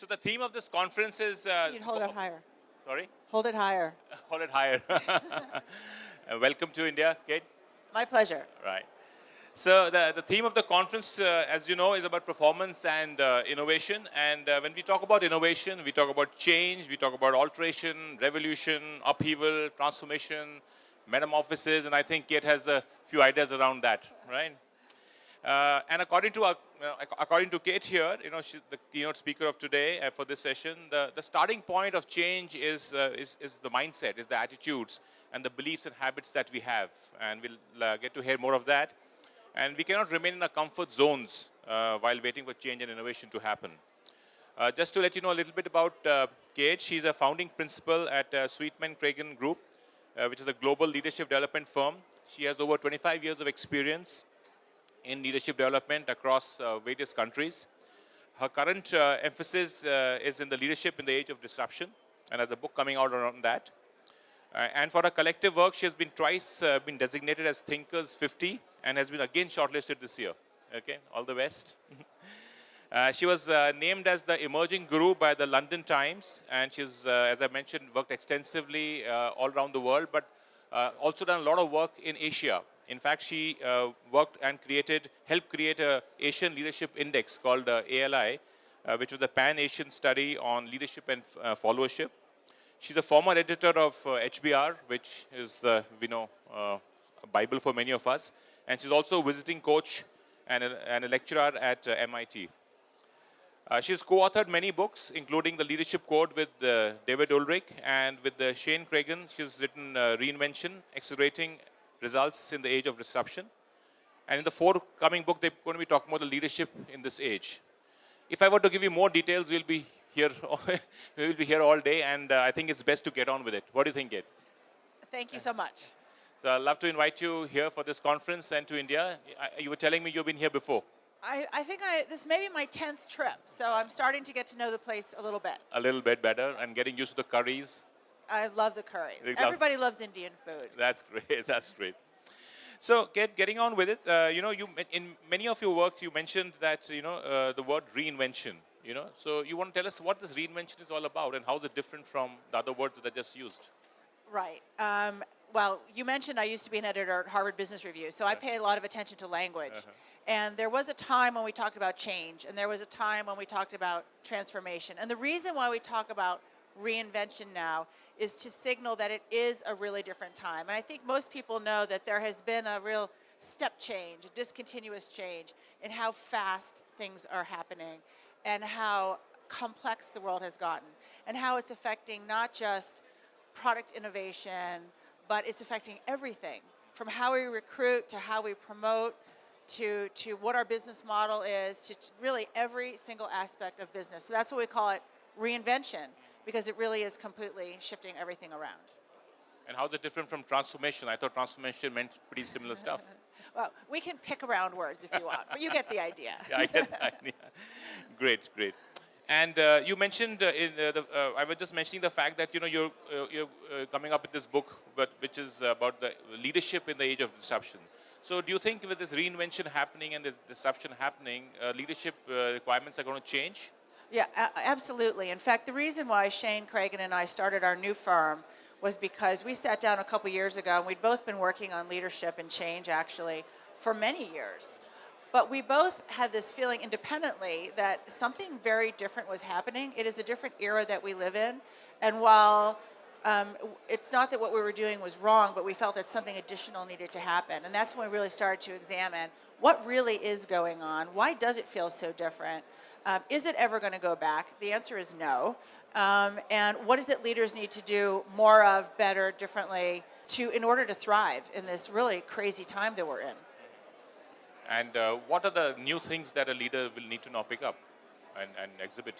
So the theme of this conference is... You'd hold it higher. Sorry? Hold it higher. Hold it higher. Welcome to India, Kate. My pleasure. Right. So the theme of the conference, as you know, is about performance and innovation. And when we talk about innovation, we talk about change, we talk about alteration, revolution, upheaval, transformation, metamorphosis, and I think Kate has a few ideas around that, right? And according to Kate here, she's the keynote speaker of today for this session. The starting point of change is the mindset, is the attitudes and the beliefs and habits that we have, and we'll get to hear more of that. And we cannot remain in our comfort zones while waiting for change and innovation to happen. Just to let you know a little bit about Kate, she's a founding principal at Sweetman Group, which is a global leadership development firm. She has over 25 years of experience in leadership development across various countries. Her current emphasis is in the leadership in the age of disruption, and has a book coming out around that. And for her collective work, she has been twice been designated as Thinkers 50 and has been again shortlisted this year. Okay, all the best. She was named as the emerging guru by the London Times, and she's, as I mentioned, worked extensively all around the world, but also done a lot of work in Asia. In fact, she worked and helped create an Asian Leadership Index called ALI, which was a pan-Asian study on leadership and followership. She's a former editor of HBR, which is, we know, a Bible for many of us. And she's also a visiting coach and a lecturer at MIT. She's co-authored many books, including The Leadership Code with David Ulrich, and with Shane Cragen, she's written Reinvention, Accelerating Results in the Age of Disruption. And in the forthcoming book, they're going to be talking about the leadership in this age. If I were to give you more details, we'll be here all day, and I think it's best to get on with it. What do you think, Kate? Thank you so much. So I'd love to invite you here for this conference and to India. You were telling me you've been here before. I think this may be my 10th trip, so I'm starting to get to know the place a little bit. A little bit better, and getting used to the curries. I love the curries. Everybody loves Indian food. That's great. That's great. So, getting on with it, in many of your work, you mentioned that, the word reinvention, So you want to tell us what this reinvention is all about and how is it different from the other words that I just used? Right. Well, you mentioned I used to be an editor at Harvard Business Review, so I pay a lot of attention to language. And there was a time when we talked about change, and there was a time when we talked about transformation. And the reason why we talk about reinvention now is to signal that it is a really different time. And I think most people know that there has been a real step change, a discontinuous change in how fast things are happening and how complex the world has gotten and how it's affecting not just product innovation, but it's affecting everything from how we recruit to how we promote to what our business model is to really every single aspect of business. So that's what we call it reinvention, because it really is completely shifting everything around. And how is it different from transformation? I thought transformation meant pretty similar stuff. Well, we can pick around words if you want, but you get the idea. Yeah, I get the idea. Great, great. And you mentioned, I was just mentioning the fact that you're coming up with this book, which is about the leadership in the age of disruption. So do you think with this reinvention happening and this disruption happening, leadership requirements are going to change? Yeah, absolutely. In fact, the reason why Shane Cragen and I started our new firm was because we sat down a couple years ago, and we'd both been working on leadership and change, actually, for many years. But we both had this feeling independently that something very different was happening. It is a different era that we live in. And while it's not that what we were doing was wrong, but we felt that something additional needed to happen. And that's when we really started to examine what really is going on. Why does it feel so different? Is it ever going to go back? The answer is no. And what is it leaders need to do more of, better, differently, in order to thrive in this really crazy time that we're in? And what are the new things that a leader will need to now pick up and exhibit?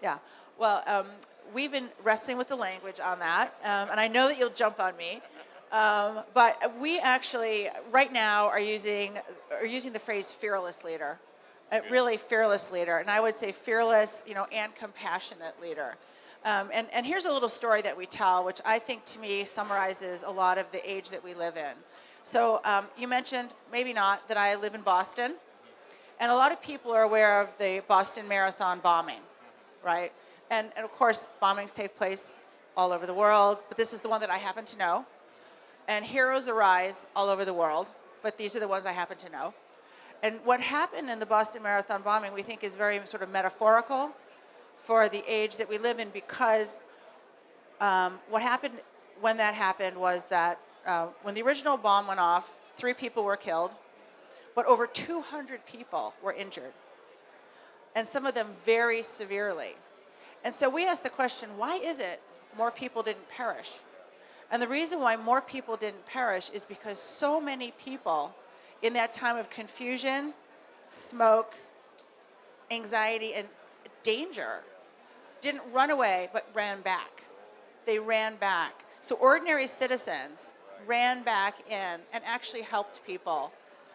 Yeah, well, we've been wrestling with the language on that, and I know that you'll jump on me. But we actually, right now, are using the phrase fearless leader. Really fearless leader, and I would say fearless, and compassionate leader. And here's a little story that we tell, which I think to me summarizes a lot of the age that we live in. So you mentioned, maybe not, that I live in Boston, and a lot of people are aware of the Boston Marathon bombing. right? And of course, bombings take place all over the world, but this is the one that I happen to know. And heroes arise all over the world, but these are the ones I happen to know. And what happened in the Boston Marathon bombing, we think, is very sort of metaphorical for the age that we live in, because what happened when that happened was that when the original bomb went off, 3 people were killed, but over 200 people were injured, and some of them very severely. And so we asked the question, why is it more people didn't perish? And the reason why more people didn't perish is because so many people in that time of confusion, smoke, anxiety, and danger didn't run away but ran back. They ran back. So ordinary citizens ran back in and actually helped people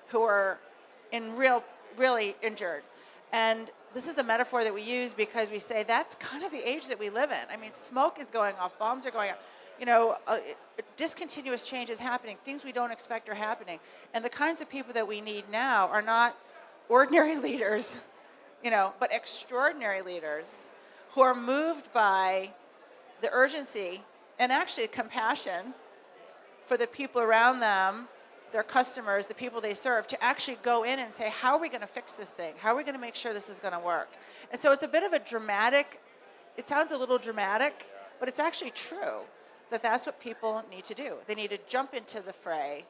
who were really injured. And this is a metaphor that we use because we say that's kind of the age that we live in. I mean, smoke is going off, bombs are going off. You know, discontinuous change is happening. Things we don't expect are happening. And the kinds of people that we need now are not ordinary leaders, you know, but extraordinary leaders who are moved by the urgency and actually compassion for the people around them, their customers, the people they serve, to actually go in and say, how are we going to fix this thing? How are we going to make sure this is going to work? And so it's a bit of a dramatic, it sounds a little dramatic, but it's actually true that that's what people need to do. They need to jump into the fray,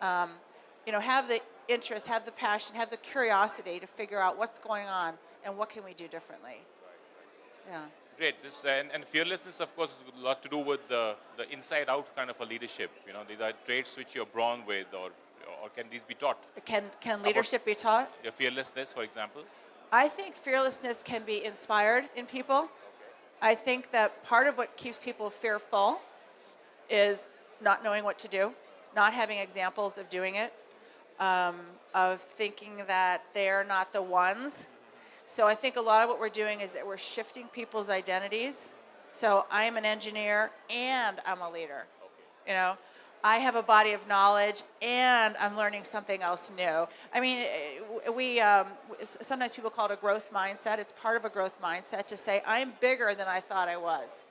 you know, have the interest, have the passion, have the curiosity to figure out what's going on and what can we do differently. Yeah. Great. This and fearlessness, of course, has a lot to do with the inside-out kind of a leadership. You know, these are traits which you're born with, or can these be taught? Can leadership be taught? Your fearlessness, for example. I think fearlessness can be inspired in people. Okay. I think that part of what keeps people fearful is not knowing what to do, not having examples of doing it, of thinking that they're not the ones. So I think a lot of what we're doing is that we're shifting people's identities. So I am an engineer and I'm a leader. You know, I have a body of knowledge and I'm learning something else new. I mean, sometimes people call it a growth mindset. It's part of a growth mindset to say, I'm bigger than I thought I was.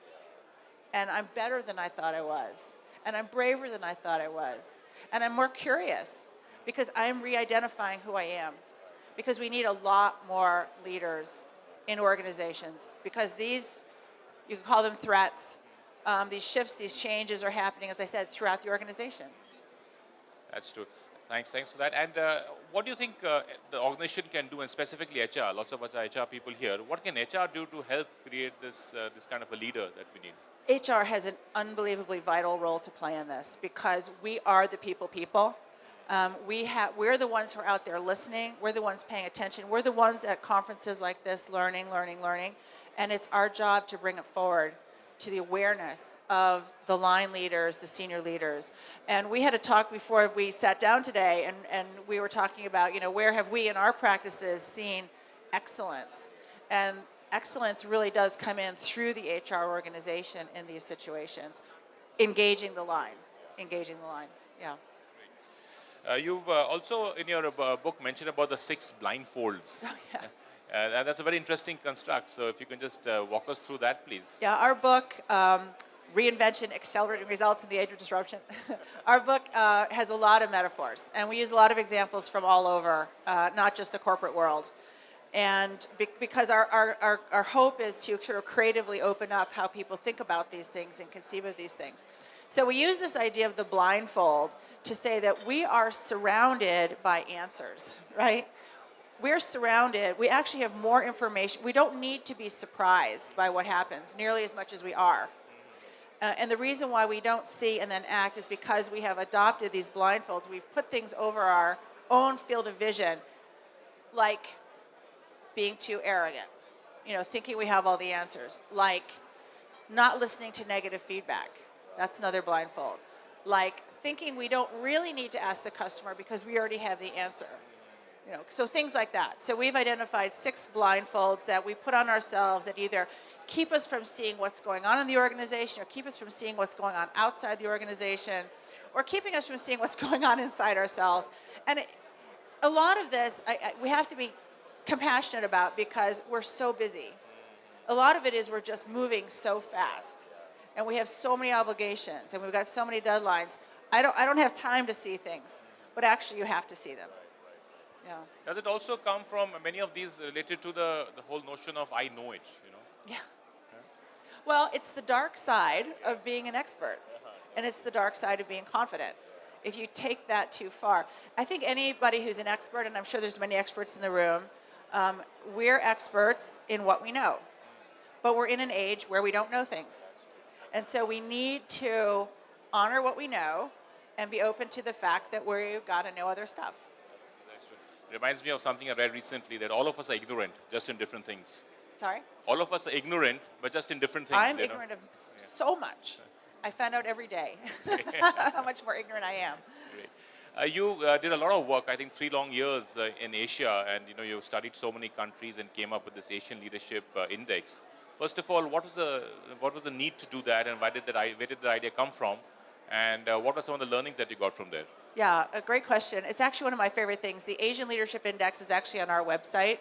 And I'm better than I thought I was. And I'm braver than I thought I was. And I'm more curious because I'm re-identifying who I am. Because we need a lot more leaders in organizations. Because these, you can call them threats, these shifts, these changes are happening, as I said, throughout the organization. That's true. Thanks for that. And what do you think the organization can do, and specifically HR? Lots of us are HR people here. What can HR do to help create this kind of a leader that we need? HR has an unbelievably vital role to play in this because we are the people. We're the ones who are out there listening. We're the ones paying attention. We're the ones at conferences like this learning. And it's our job to bring it forward to the awareness of the line leaders, the senior leaders. And we had a talk before we sat down today, and we were talking about, you know, where have we in our practices seen excellence? And excellence really does come in through the HR organization in these situations, engaging the line, yeah. You've also, in your book, mentioned about the 6 blindfolds. Oh, yeah. That's a very interesting construct. So if you can just walk us through that, please. Yeah, our book, Reinvention, Accelerating Results in the Age of Disruption. Our book has a lot of metaphors, and we use a lot of examples from all over, not just the corporate world. And because our hope is to sort of creatively open up how people think about these things and conceive of these things. So we use this idea of the blindfold to say that we are surrounded by answers, right? We're surrounded, we actually have more information. We don't need to be surprised by what happens nearly as much as we are. And the reason why we don't see and then act is because we have adopted these blindfolds. We've put things over our own field of vision, like being too arrogant, you know, thinking we have all the answers, like not listening to negative feedback. That's another blindfold. Like thinking we don't really need to ask the customer because we already have the answer. You know, so things like that. So we've identified 6 blindfolds that we put on ourselves that either keep us from seeing what's going on in the organization or keep us from seeing what's going on outside the organization or keeping us from seeing what's going on inside ourselves. And a lot of this we have to be compassionate about because we're so busy. A lot of it is we're just moving so fast, and we have so many obligations, and we've got so many deadlines. I don't have time to see things, but actually you have to see them. Yeah. Does it also come from many of these related to the whole notion of I know it, you know? Yeah. Well, it's the dark side of being an expert, and it's the dark side of being confident. If you take that too far, I think anybody who's an expert, and I'm sure there's many experts in the room, we're experts in what we know, but we're in an age where we don't know things. And so we need to honor what we know and be open to the fact that we've got to know other stuff. That's true. It reminds me of something I read recently, that all of us are ignorant, just in different things. Sorry? All of us are ignorant, but just in different things. I'm ignorant of so much. I find out every day how much more ignorant I am. Great. You did a lot of work, I think 3 long years in Asia, and you studied so many countries and came up with this Asian Leadership Index. First of all, what was the need to do that, and where did the idea come from, and what were some of the learnings that you got from there? Yeah, a great question. It's actually one of my favorite things. The Asian Leadership Index is actually on our website,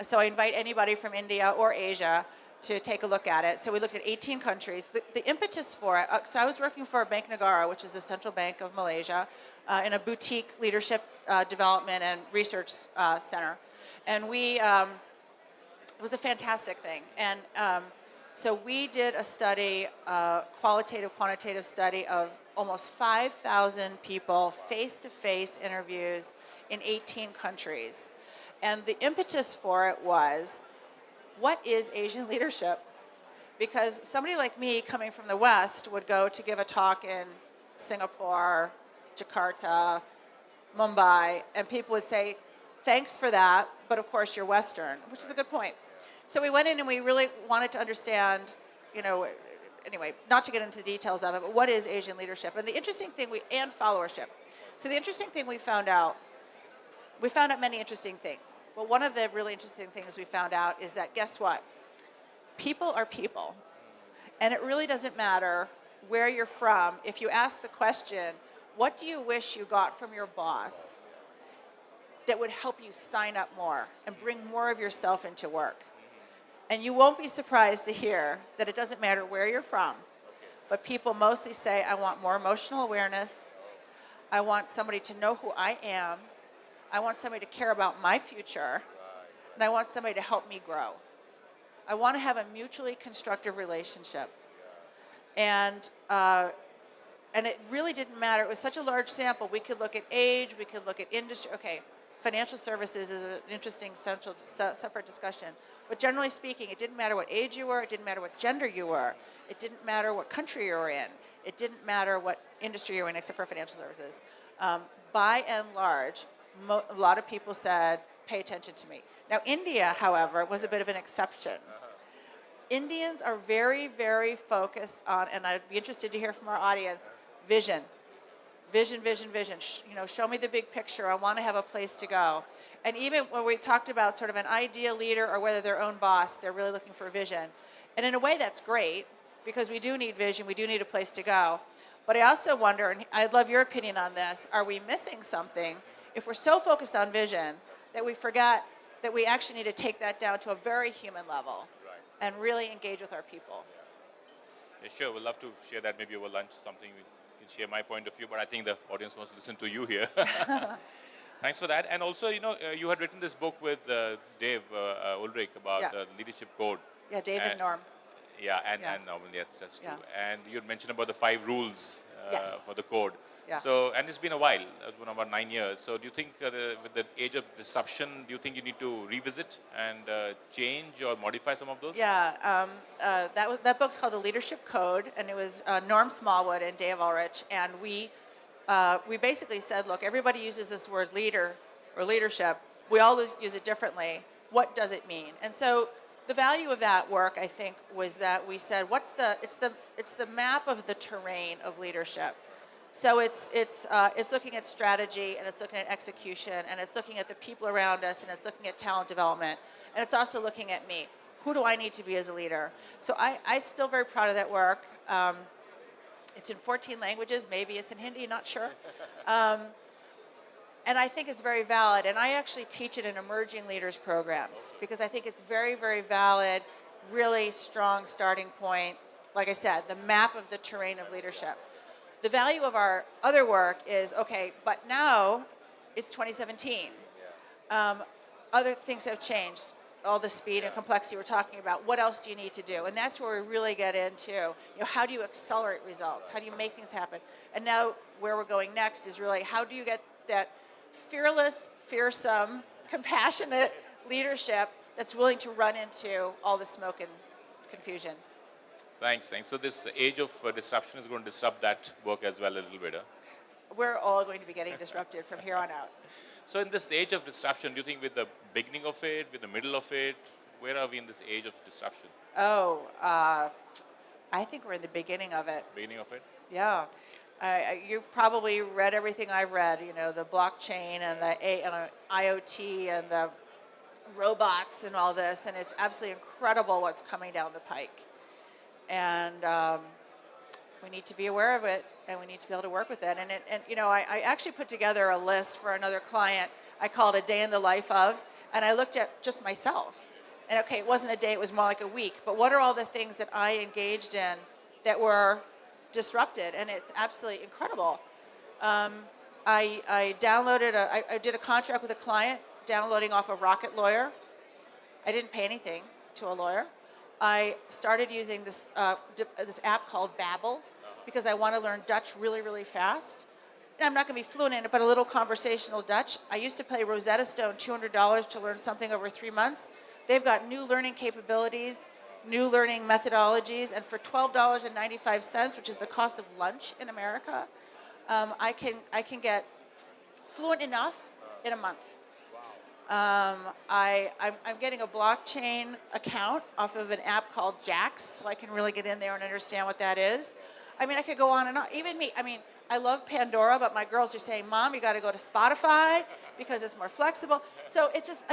so I invite anybody from India or Asia to take a look at it. So we looked at 18 countries. The impetus for it, so I was working for Bank Negara, which is the central bank of Malaysia, in a boutique leadership development and research center. And it was a fantastic thing. And so we did a study, qualitative, quantitative study of almost 5,000 people, face-to-face interviews in 18 countries. And the impetus for it was, what is Asian leadership? Because somebody like me coming from the West would go to give a talk in Singapore, Jakarta, Mumbai, and people would say, thanks for that, but of course you're Western, which is a good point. So we went in and we really wanted to understand, anyway, not to get into the details of it, but what is Asian leadership? And the interesting thing, and followership. So the interesting thing we found out many interesting things. But one of the really interesting things we found out is that, guess what? People are people. And it really doesn't matter where you're from. If you ask the question, what do you wish you got from your boss that would help you sign up more and bring more of yourself into work? And you won't be surprised to hear that it doesn't matter where you're from, but people mostly say, I want more emotional awareness. I want somebody to know who I am. I want somebody to care about my future, and I want somebody to help me grow. I want to have a mutually constructive relationship. And it really didn't matter. It was such a large sample. We could look at age, we could look at industry. Okay, financial services is an interesting separate discussion. But generally speaking, it didn't matter what age you were, it didn't matter what gender you were, it didn't matter what country you were in, it didn't matter what industry you were in, except for financial services. By and large, a lot of people said, pay attention to me. Now, India, however, was a bit of an exception. Indians are very, very focused on, and I'd be interested to hear from our audience, vision. Vision, vision, vision. Show me the big picture. I want to have a place to go. And even when we talked about sort of an ideal leader or whether their own boss, they're really looking for vision. And in a way, that's great, because we do need vision. We do need a place to go. But I also wonder, and I'd love your opinion on this, are we missing something if we're so focused on vision that we forget that we actually need to take that down to a very human level and really engage with our people? Yeah, sure. We'd love to share that maybe over lunch, something we can share my point of view, but I think the audience wants to listen to you here. Thanks for that. And also, you had written this book with Dave Ulrich about the leadership code. Yeah, Dave and Norm. Yeah, and Norman, yes, that's true. And you had mentioned about the 5 rules for the code. Yeah. So, and it's been a while, it's been about 9 years. So do you think with the age of disruption, do you think you need to revisit and change or modify some of those? Yeah, that book's called The Leadership Code, and it was Norm Smallwood and Dave Ulrich, and we basically said, look, everybody uses this word leader or leadership. We all use it differently. What does it mean? And so the value of that work, I think, was that we said, it's the map of the terrain of leadership. So it's looking at strategy, and it's looking at execution, and it's looking at the people around us, and it's looking at talent development, and it's also looking at me. Who do I need to be as a leader? So I'm still very proud of that work. It's in 14 languages. Maybe it's in Hindi, not sure. And I think it's very valid. And I actually teach it in emerging leaders programs because I think it's very, very valid really strong starting point. Like I said, the map of the terrain of leadership. The value of our other work is, okay, but now it's 2017. Other things have changed. All the speed and complexity we're talking about. What else do you need to do? And that's where we really get into, how do you accelerate results? How do you make things happen? And now where we're going next is really how do you get that fearless, fearsome, compassionate leadership that's willing to run into all the smoke and confusion. Thanks. So this age of disruption is going to disrupt that work as well a little bit. Huh? We're all going to be getting disrupted from here on out. So in this age of disruption, do you think with the beginning of it, with the middle of it, where are we in this age of disruption? I think we're in the beginning of it. Beginning of it? Yeah. You've probably read everything I've read, the blockchain and the IoT and the robots and all this, and it's absolutely incredible what's coming down the pike. And we need to be aware of it, and we need to be able to work with it. And I actually put together a list for another client. I called it A Day in the Life of, and I looked at just myself. And okay, it wasn't a day, it was more like a week. But what are all the things that I engaged in that were disrupted? And it's absolutely incredible. I downloaded, I did a contract with a client downloading off of Rocket Lawyer. I didn't pay anything to a lawyer. I started using this app called Babbel because I want to learn Dutch really, really fast. And I'm not going to be fluent in it, but a little conversational Dutch. I used to pay Rosetta Stone $200 to learn something over 3 months. They've got new learning capabilities, new learning methodologies, and for $12.95, which is the cost of lunch in America, I can get fluent enough in a month. I'm getting a blockchain account off of an app called Jax, so I can really get in there and understand what that is. I mean, I could go on and on. Even me, I love Pandora, but my girls are saying, Mom, you got to go to Spotify because it's more flexible. So it's just,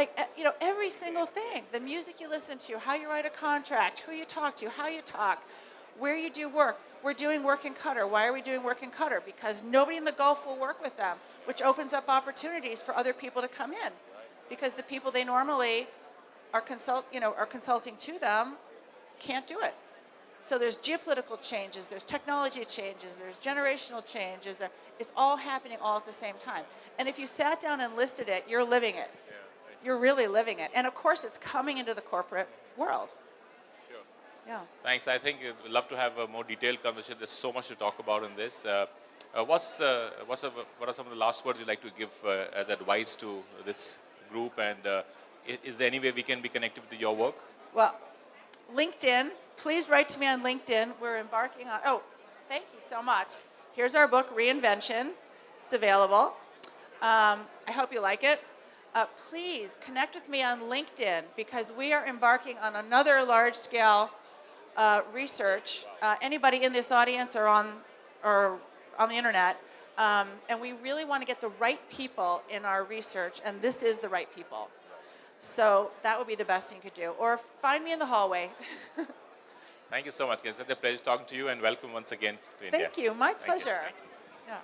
every single thing, the music you listen to, how you write a contract, who you talk to, how you talk, where you do work. We're doing work in Qatar. Why are we doing work in Qatar? Because nobody in the Gulf will work with them, which opens up opportunities for other people to come in. Because the people they normally are consulting to them can't do it. So there's geopolitical changes, there's technology changes, there's generational changes. It's all happening all at the same time. And if you sat down and listed it, you're living it. You're really living it. And of course, it's coming into the corporate world. Sure. Yeah. Thanks. I think we'd love to have a more detailed conversation. There's so much to talk about in this. What are some of the last words you'd like to give as advice to this group, and is there any way we can be connected with your work? Well, LinkedIn. Please write to me on LinkedIn. We're embarking on, thank you so much. Here's our book, Reinvention. It's available. I hope you like it. Please connect with me on LinkedIn because we are embarking on another large-scale research. Anybody in this audience or on the internet, and we really want to get the right people in our research, and this is the right people. So that would be the best thing you could do. Or find me in the hallway. Thank you so much. It's a pleasure talking to you, and welcome once again to India. Thank you. My pleasure. Thank you. Yeah.